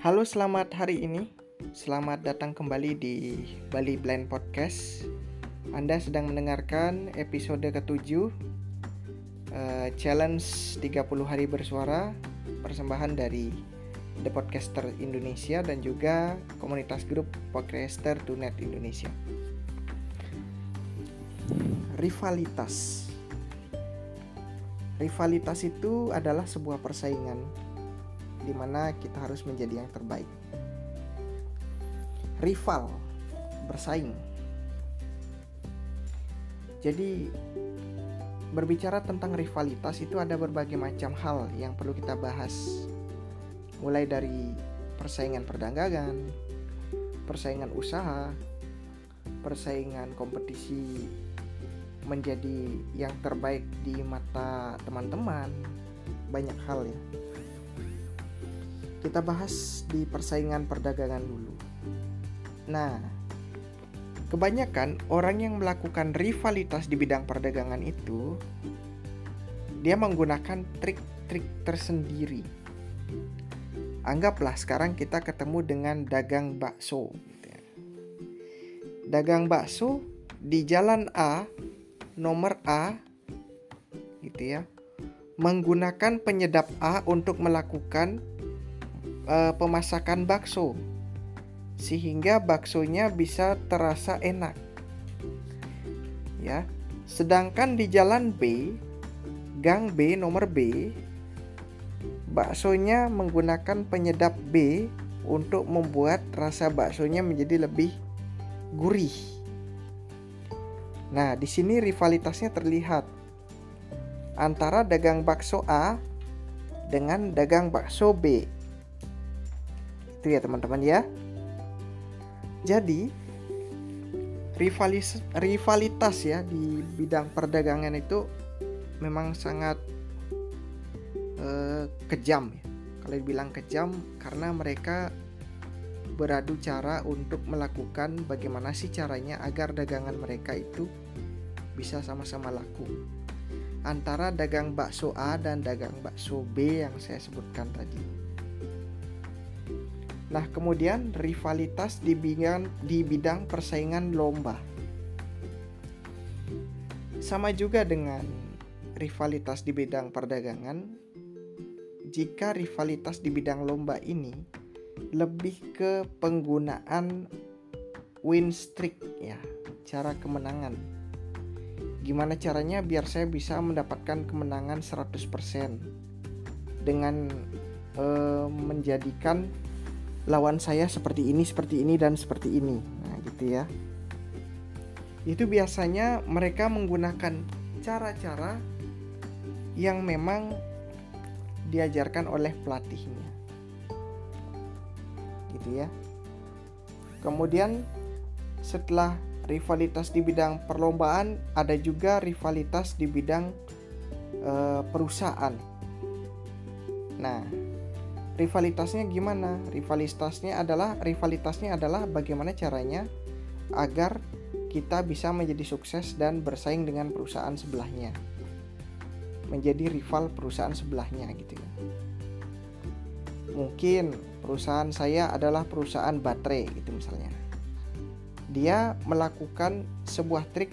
Halo, selamat hari ini. Selamat datang kembali di Bali Blind Podcast. Anda sedang mendengarkan episode ke-7 Challenge 30 hari bersuara, persembahan dari The Podcaster Indonesia dan juga komunitas grup Podcaster Tunet Indonesia. Rivalitas itu adalah sebuah persaingan di mana kita harus menjadi yang terbaik. Rival, bersaing. Jadi berbicara tentang rivalitas itu ada berbagai macam hal yang perlu kita bahas. Mulai dari persaingan perdagangan, persaingan usaha, persaingan kompetisi menjadi yang terbaik di mata teman-teman, banyak hal ya. Kita bahas di persaingan perdagangan dulu. Nah, kebanyakan orang yang melakukan rivalitas di bidang perdagangan itu dia menggunakan trik-trik tersendiri. Anggaplah sekarang kita ketemu dengan dagang bakso. Dagang bakso di jalan A, nomor A, gitu ya, menggunakan penyedap A untuk melakukan pemasakan bakso sehingga baksonya bisa terasa enak ya. Sedangkan di jalan B, gang B nomor B, baksonya menggunakan penyedap B untuk membuat rasa baksonya menjadi lebih gurih. Nah, di sini rivalitasnya terlihat antara dagang bakso A dengan dagang bakso B. Itu ya teman-teman ya. Jadi rivalitas ya di bidang perdagangan itu memang sangat kejam ya. Kalau dibilang kejam karena mereka beradu cara untuk melakukan bagaimana sih caranya agar dagangan mereka itu bisa sama-sama laku. Antara dagang bakso A dan dagang bakso B yang saya sebutkan tadi. Nah, kemudian rivalitas di bidang persaingan lomba. Sama juga dengan rivalitas di bidang perdagangan. Jika rivalitas di bidang lomba ini lebih ke penggunaan win streak ya, cara kemenangan. Gimana caranya biar saya bisa mendapatkan kemenangan 100% dengan menjadikan lawan saya seperti ini dan seperti ini. Nah, gitu ya. Itu biasanya mereka menggunakan cara-cara yang memang diajarkan oleh pelatihnya. Gitu ya. Kemudian setelah rivalitas di bidang perlombaan, ada juga rivalitas di bidang perusahaan. Nah, rivalitasnya gimana? Rivalitasnya adalah bagaimana caranya agar kita bisa menjadi sukses dan bersaing dengan perusahaan sebelahnya, menjadi rival perusahaan sebelahnya gitu ya. Mungkin perusahaan saya adalah perusahaan baterai gitu misalnya. Dia melakukan sebuah trik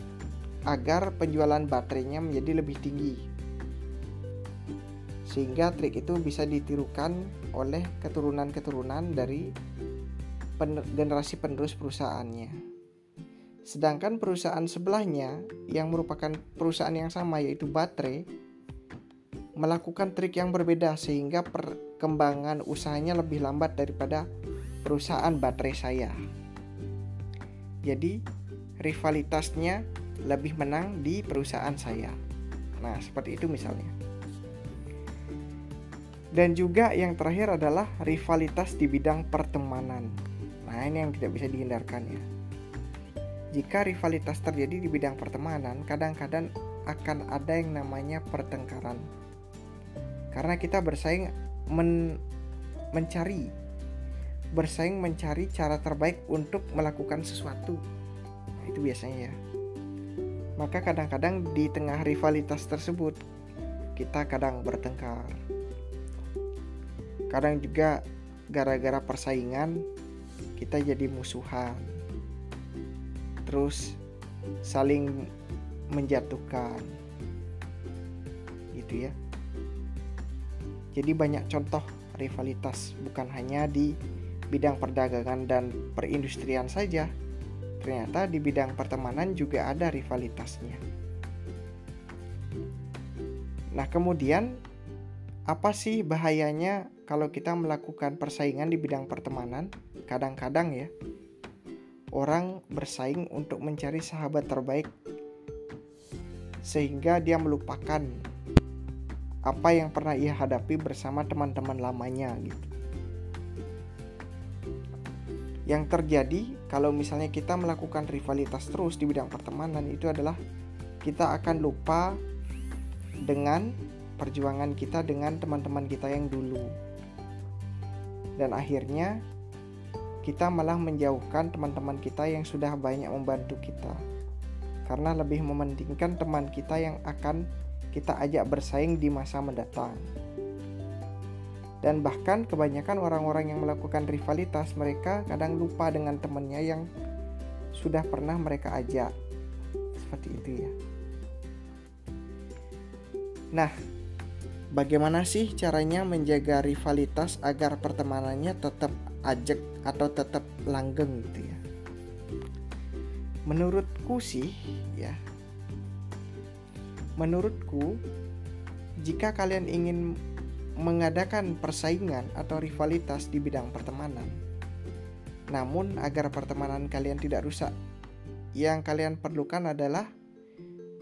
agar penjualan baterainya menjadi lebih tinggi, sehingga trik itu bisa ditirukan oleh keturunan-keturunan dari generasi penerus perusahaannya. Sedangkan perusahaan sebelahnya yang merupakan perusahaan yang sama yaitu baterai melakukan trik yang berbeda sehingga perkembangan usahanya lebih lambat daripada perusahaan baterai saya. Jadi rivalitasnya lebih menang di perusahaan saya. Nah, seperti itu misalnya. Dan juga yang terakhir adalah rivalitas di bidang pertemanan. Nah, ini yang tidak bisa dihindarkan ya. Jika rivalitas terjadi di bidang pertemanan, kadang-kadang akan ada yang namanya pertengkaran. Karena kita bersaing mencari cara terbaik untuk melakukan sesuatu. Nah, itu biasanya ya. Maka kadang-kadang di tengah rivalitas tersebut kita kadang bertengkar. Kadang juga gara-gara persaingan kita jadi musuhan, terus saling menjatuhkan gitu ya. Jadi banyak contoh rivalitas, bukan hanya di bidang perdagangan dan perindustrian saja. Ternyata di bidang pertemanan juga ada rivalitasnya. Nah, kemudian apa sih bahayanya kalau kita melakukan persaingan di bidang pertemanan? Kadang-kadang ya, orang bersaing untuk mencari sahabat terbaik sehingga dia melupakan apa yang pernah ia hadapi bersama teman-teman lamanya gitu. Yang terjadi kalau misalnya kita melakukan rivalitas terus di bidang pertemanan itu adalah kita akan lupa dengan perjuangan kita dengan teman-teman kita yang dulu. Dan akhirnya kita malah menjauhkan teman-teman kita yang sudah banyak membantu kita. Karena lebih mementingkan teman kita yang akan kita ajak bersaing di masa mendatang. Dan bahkan kebanyakan orang-orang yang melakukan rivalitas, mereka kadang lupa dengan temannya yang sudah pernah mereka ajak. Seperti itu ya. Nah, bagaimana sih caranya menjaga rivalitas agar pertemanannya tetap ajak atau tetap langgeng gitu ya? Menurutku sih ya, menurutku jika kalian ingin mengadakan persaingan atau rivalitas di bidang pertemanan, namun agar pertemanan kalian tidak rusak, yang kalian perlukan adalah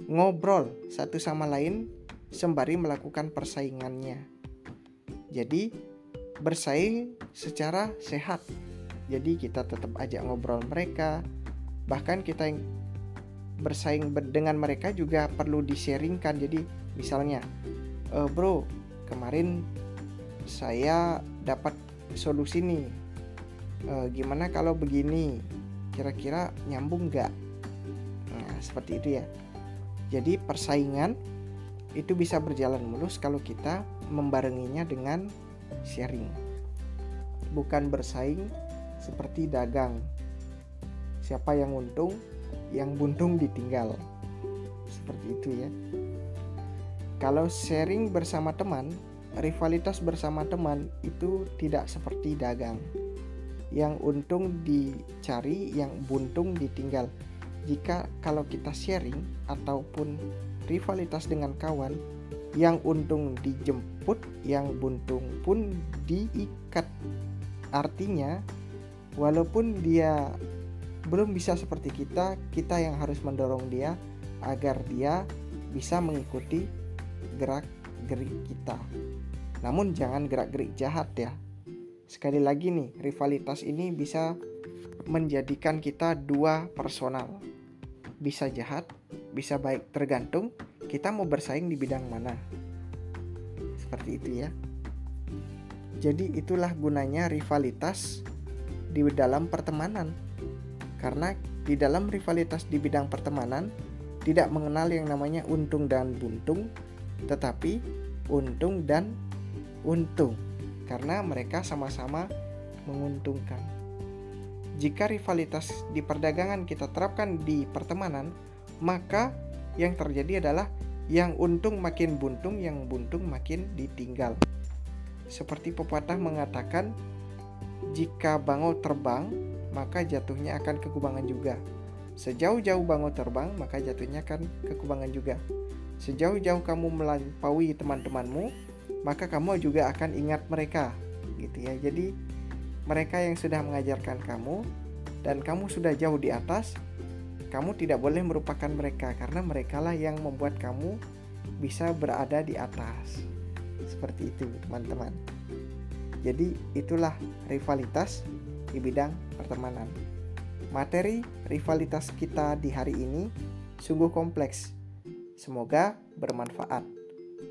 ngobrol satu sama lain sembari melakukan persaingannya. Jadi bersaing secara sehat. Jadi kita tetap ajak ngobrol mereka. Bahkan kita yang bersaing dengan mereka juga perlu di-sharingkan. Jadi misalnya, bro, kemarin saya dapat solusi nih. Gimana kalau begini? Kira-kira nyambung gak? Nah, seperti itu ya. Jadi persaingan itu bisa berjalan mulus kalau kita membarenginya dengan sharing. Bukan bersaing seperti dagang. Siapa yang untung, yang buntung ditinggal. Seperti itu ya. Kalau sharing bersama teman, rivalitas bersama teman itu tidak seperti dagang. Yang untung dicari, yang buntung ditinggal. Jika kalau kita sharing ataupun rivalitas dengan kawan, yang untung dijemput, yang buntung pun diikat. Artinya, walaupun dia belum bisa seperti kita, kita yang harus mendorong dia agar dia bisa mengikuti gerak-gerik kita. Namun jangan gerak-gerik jahat ya. Sekali lagi nih, rivalitas ini bisa menjadikan kita dua personal. Bisa jahat, bisa baik, tergantung kita mau bersaing di bidang mana. Seperti itu ya. Jadi itulah gunanya rivalitas di dalam pertemanan. Karena di dalam rivalitas di bidang pertemanan tidak mengenal yang namanya untung dan buntung, tetapi untung dan untung, karena mereka sama-sama menguntungkan. Jika rivalitas di perdagangan kita terapkan di pertemanan, maka yang terjadi adalah yang untung makin buntung, yang buntung makin ditinggal. Seperti pepatah mengatakan, jika bangau terbang, maka jatuhnya akan ke kubangan juga. Sejauh-jauh bangau terbang, maka jatuhnya akan ke kubangan juga. Sejauh-jauh kamu melampaui teman-temanmu, maka kamu juga akan ingat mereka, gitu ya. Jadi mereka yang sudah mengajarkan kamu dan kamu sudah jauh di atas, kamu tidak boleh merupakan mereka, karena merekalah yang membuat kamu bisa berada di atas. Seperti itu, teman-teman. Jadi itulah rivalitas di bidang pertemanan. Materi rivalitas kita di hari ini sungguh kompleks. Semoga bermanfaat.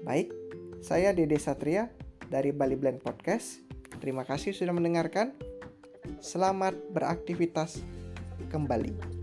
Baik, saya Dede Satria dari Bali Blend Podcast. Terima kasih sudah mendengarkan. Selamat beraktivitas kembali.